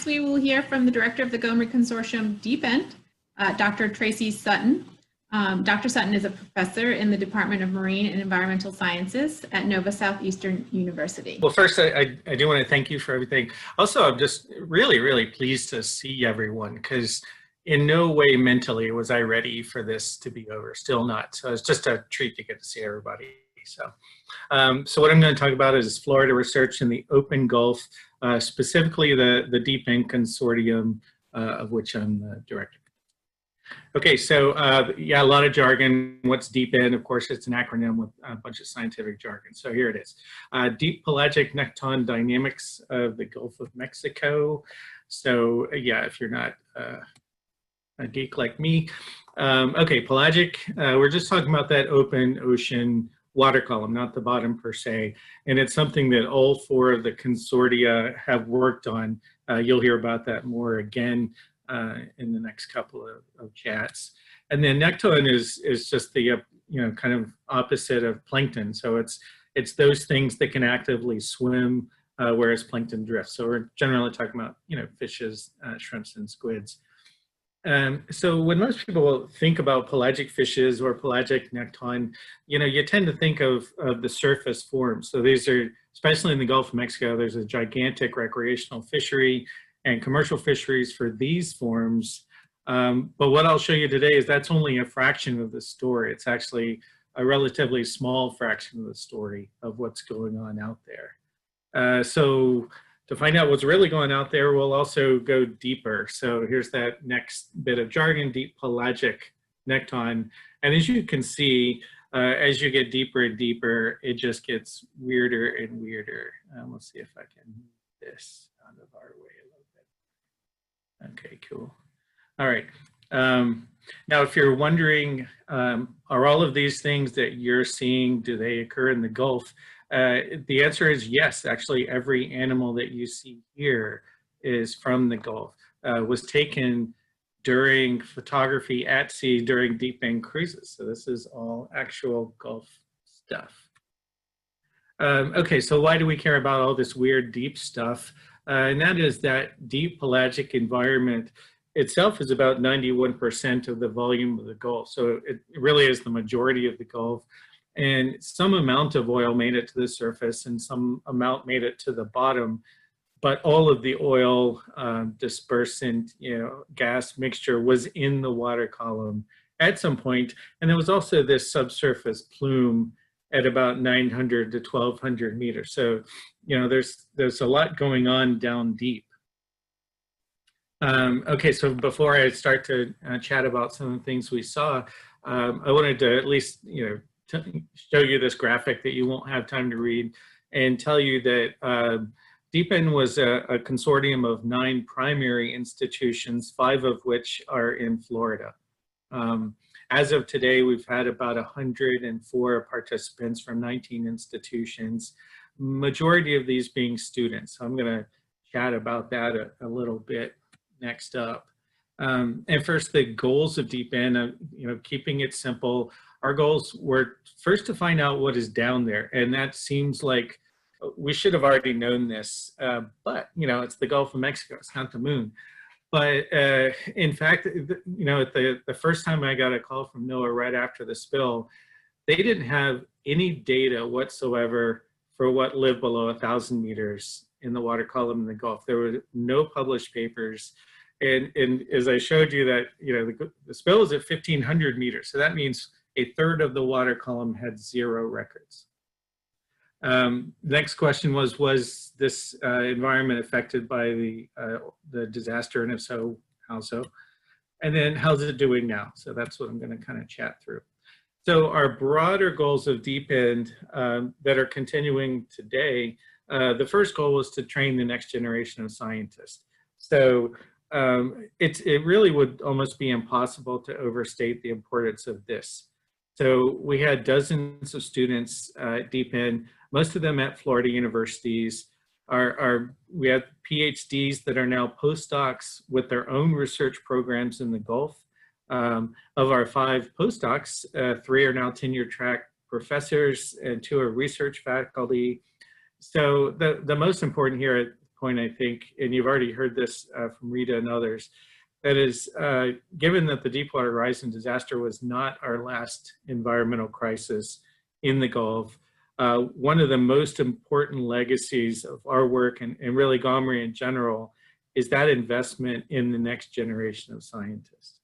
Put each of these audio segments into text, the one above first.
We will hear from the director of the Gomer Consortium, DEEPEND, Dr. Tracey Sutton. Dr. Sutton is a professor in the Department of Marine and Environmental Sciences at Nova Southeastern University. Well, first, I do want to thank you for everything. Also, I'm just really pleased to see everyone, because in no way mentally was I ready for this to be over. Still not. So it's just a treat to get to see everybody. So what I'm going to talk about is Florida research in the open Gulf, specifically the DEEPEND Consortium, of which I'm the director. Okay, so yeah, a lot of jargon. What's DEEPEND? Of course, it's an acronym with a bunch of scientific jargon. So here it is. Deep pelagic nekton dynamics of the Gulf of Mexico. So yeah, if you're not a geek like me. Okay, pelagic, we're just talking about that open ocean water column, not the bottom per se. And it's something that all four of the consortia have worked on. You'll hear about that more again in the next couple of chats. And then nekton is just the kind of opposite of plankton. So it's those things that can actively swim, whereas plankton drifts. So we're generally talking about fishes, shrimps, and squids. So when most people think about pelagic fishes or pelagic nekton, you tend to think of the surface forms. So these are, especially in the Gulf of Mexico, there's a gigantic recreational fishery and commercial fisheries for these forms. But what I'll show you today is that's only a fraction of the story. It's actually a relatively small fraction of the story of what's going on out there. So to find out what's really going out there, we'll also go deeper. So here's that next bit of jargon, deep pelagic nekton. And as you can see, as you get deeper and deeper, it just gets weirder and weirder. Let's see if I can move this out of our way a little bit. Okay, cool. All right. Now, if you're wondering, are all of these things that you're seeing, do they occur in the Gulf? The answer is yes. Actually, every animal that you see here is from the Gulf, was taken during photography at sea during DEEPEND cruises. So this is all actual Gulf stuff. Okay, so why do we care about all this weird deep stuff? And that is that deep pelagic environment itself is about 91% of the volume of the Gulf. So it really is the majority of the Gulf. And some amount of oil made it to the surface and some amount made it to the bottom, but all of the oil dispersant, gas mixture was in the water column at some point. And there was also this subsurface plume at about 900 to 1200 meters. So, there's a lot going on down deep. Okay, so before I start to chat about some of the things we saw, I wanted to at least, show you this graphic that you won't have time to read and tell you that DEEPEND was a consortium of 9 primary institutions, 5 of which are in Florida. As of today, we've had about 104 participants from 19 institutions, majority of these being students. So I'm going to chat about that a little bit next up. And first, the goals of DEEPEND, keeping it simple. Our goals were first to find out what is down there, and that seems like we should have already known this, but it's the Gulf of Mexico, it's not the moon. But in fact, the first time I got a call from NOAA right after the spill, they didn't have any data whatsoever for what lived below 1,000 meters in the water column in the Gulf. There were no published papers. And as I showed you that, the spill is at 1,500 meters. So that means a third of the water column had 0 records. Next question was this environment affected by the disaster, and if so, how so? And then how's it doing now? So that's what I'm going to kind of chat through. So our broader goals of DEEPEND that are continuing today, the first goal was to train the next generation of scientists. So it really would almost be impossible to overstate the importance of this. So we had dozens of students at DEEPEND, most of them at Florida universities. We have PhDs that are now postdocs with their own research programs in the Gulf. Of our 5 postdocs, 3 are now tenure track professors and 2 are research faculty. So the most important here point, I think, and you've already heard this from Rita and others, that is, given that the Deepwater Horizon disaster was not our last environmental crisis in the Gulf, one of the most important legacies of our work and really GOMRI in general is that investment in the next generation of scientists.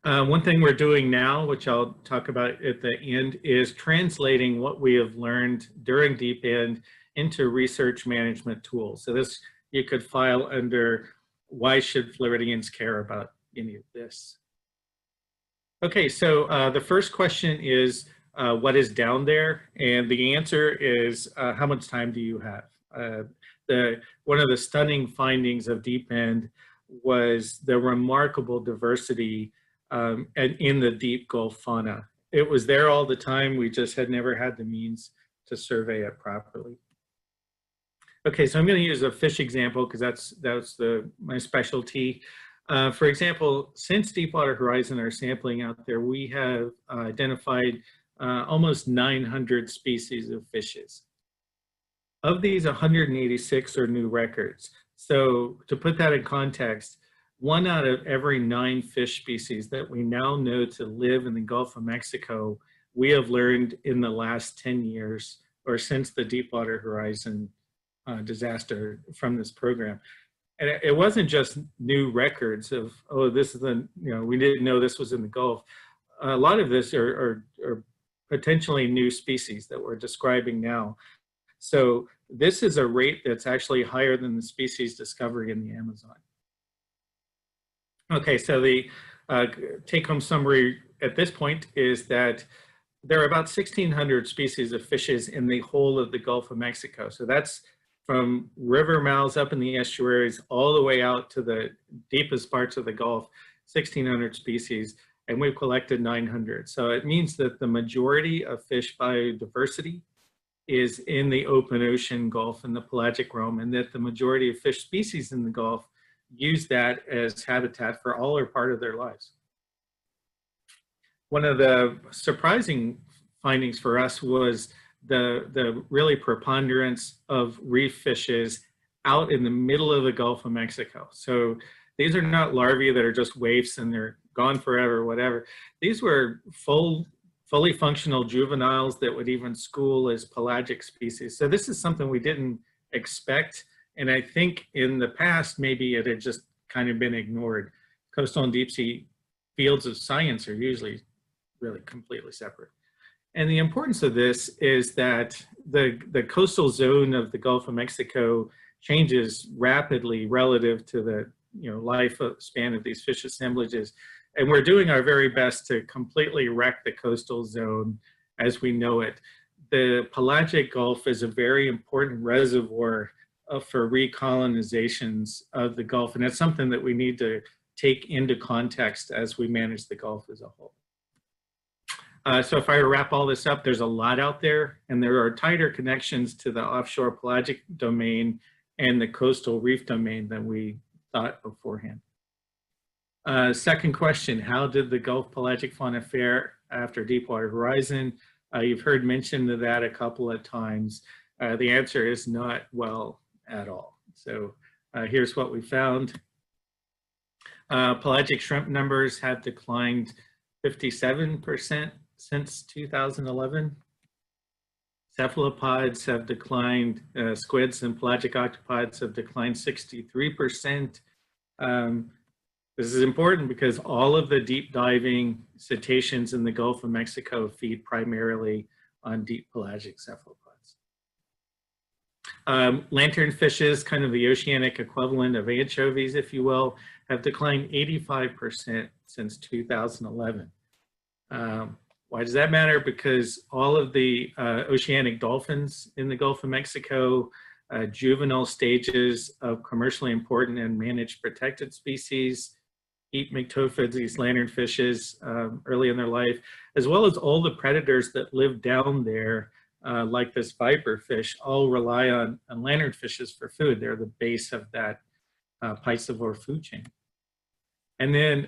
One thing we're doing now, which I'll talk about at the end, is translating what we have learned during DEEPEND into research management tools. So this, you could file under why should Floridians care about any of this? Okay, so the first question is, what is down there? And the answer is, how much time do you have? One of the stunning findings of DEEPEND was the remarkable diversity in the deep Gulf fauna. It was there all the time. We just had never had the means to survey it properly. Okay, so I'm going to use a fish example because that's my specialty. For example, since Deepwater Horizon are sampling out there, we have identified almost 900 species of fishes. Of these, 186 are new records. So to put that in context, 1 out of every 9 fish species that we now know to live in the Gulf of Mexico, we have learned in the last 10 years or since the Deepwater Horizon disaster from this program. And it wasn't just new records of, oh, this is the, we didn't know this was in the Gulf. A lot of this are potentially new species that we're describing now. So this is a rate that's actually higher than the species discovery in the Amazon. Okay, so the take-home summary at this point is that there are about 1,600 species of fishes in the whole of the Gulf of Mexico. So that's from river mouths up in the estuaries all the way out to the deepest parts of the Gulf, 1,600 species, and we've collected 900. So it means that the majority of fish biodiversity is in the open ocean Gulf and the pelagic realm, and that the majority of fish species in the Gulf use that as habitat for all or part of their lives. One of the surprising findings for us was the really preponderance of reef fishes out in the middle of the Gulf of Mexico. So these are not larvae that are just waifs and they're gone forever, whatever. These were fully functional juveniles that would even school as pelagic species. So this is something we didn't expect. And I think in the past, maybe it had just kind of been ignored. Coastal and deep sea fields of science are usually really completely separate. And the importance of this is that the coastal zone of the Gulf of Mexico changes rapidly relative to the life span of these fish assemblages. And we're doing our very best to completely wreck the coastal zone as we know it. The pelagic Gulf is a very important reservoir for recolonizations of the Gulf. And that's something that we need to take into context as we manage the Gulf as a whole. So if I wrap all this up, there's a lot out there, and there are tighter connections to the offshore pelagic domain and the coastal reef domain than we thought beforehand. Second question, how did the Gulf pelagic fauna fare after Deepwater Horizon? You've heard mention of that a couple of times. The answer is not well at all. So here's what we found. Pelagic shrimp numbers have declined 57% since 2011. Cephalopods have declined, squids and pelagic octopods have declined 63%. This is important because all of the deep diving cetaceans in the Gulf of Mexico feed primarily on deep pelagic cephalopods. Lantern fishes, kind of the oceanic equivalent of anchovies, if you will, have declined 85% since 2011. Why does that matter? Because all of the oceanic dolphins in the Gulf of Mexico, juvenile stages of commercially important and managed protected species, eat myctophids, these lantern fishes early in their life, as well as all the predators that live down there, like this viper fish, all rely on lantern fishes for food. They're the base of that piscivore food chain. And then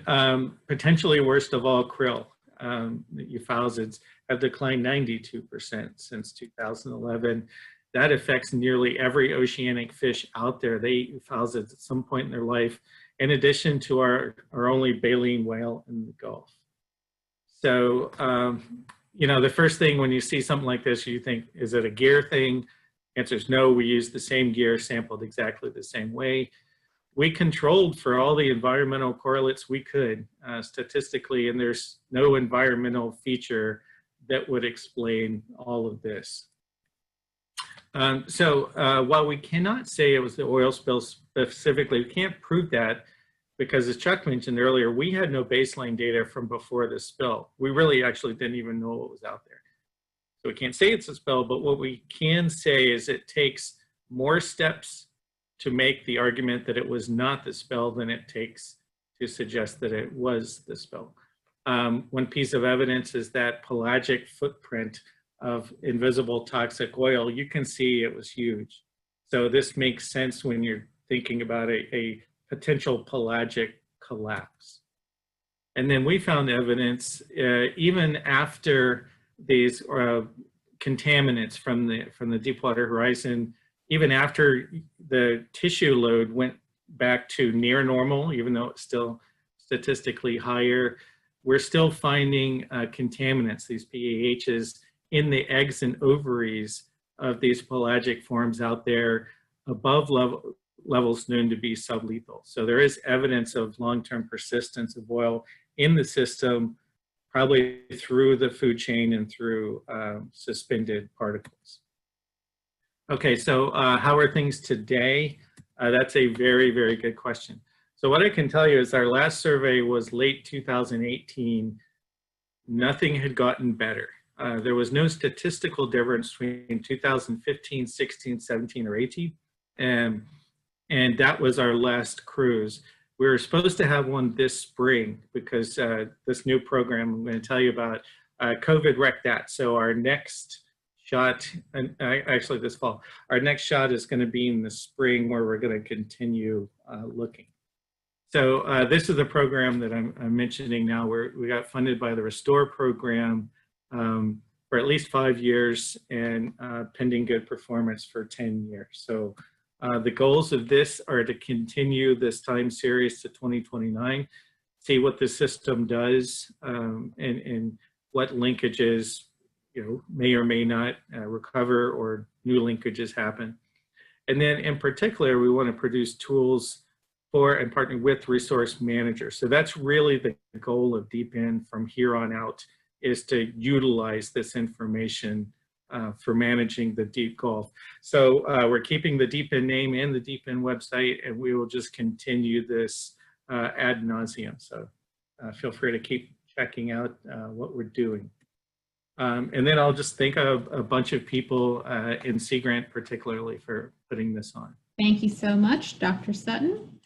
potentially worst of all, krill. The euphausids have declined 92% since 2011. that affects nearly every oceanic fish out there. They eat fouls at some point in their life, in addition to our only baleen whale in the Gulf. So, you know, the first thing when you see something like this, you think, is it a gear thing? Answer is no, we used the same gear, sampled exactly the same way. We controlled for all the environmental correlates we could statistically, and there's no environmental feature that would explain all of this. While we cannot say it was the oil spill specifically, we can't prove that because, as Chuck mentioned earlier, we had no baseline data from before the spill. We really actually didn't even know what was out there. So we can't say it's a spill, but what we can say is it takes more steps to make the argument that it was not the spill than it takes to suggest that it was the spill. One piece of evidence is that pelagic footprint of invisible toxic oil. You can see it was huge. So this makes sense when you're thinking about a potential pelagic collapse. And then we found evidence even after these contaminants from the Deepwater Horizon, even after the tissue load went back to near normal, even though it's still statistically higher, we're still finding contaminants, these PAHs, in the eggs and ovaries of these pelagic forms out there above levels known to be sublethal. So there is evidence of long-term persistence of oil in the system, probably through the food chain and through suspended particles. Okay, so how are things today? That's a very, very good question. So what I can tell you is our last survey was late 2018. Nothing had gotten better. There was no statistical difference between 2015, 16, 17, or 18. And that was our last cruise. We were supposed to have one this spring because this new program I'm going to tell you about, COVID wrecked that. So our next shot, and actually this fall, our next shot is going to be in the spring where we're going to continue looking. So this is the program that I'm mentioning now, where we got funded by the Restore program for at least 5 years and pending good performance for 10 years. So the goals of this are to continue this time series to 2029, see what the system does and what linkages, you know, may or may not recover or new linkages happen. And then in particular, we want to produce tools for and partner with resource managers. So that's really the goal of DEEPEND from here on out, is to utilize this information for managing the deep Gulf. So we're keeping the DEEPEND name and the DEEPEND website, and we will just continue this ad nauseum. So feel free to keep checking out what we're doing. And then I'll just thank a bunch of people in Sea Grant particularly for putting this on. Thank you so much, Dr. Sutton.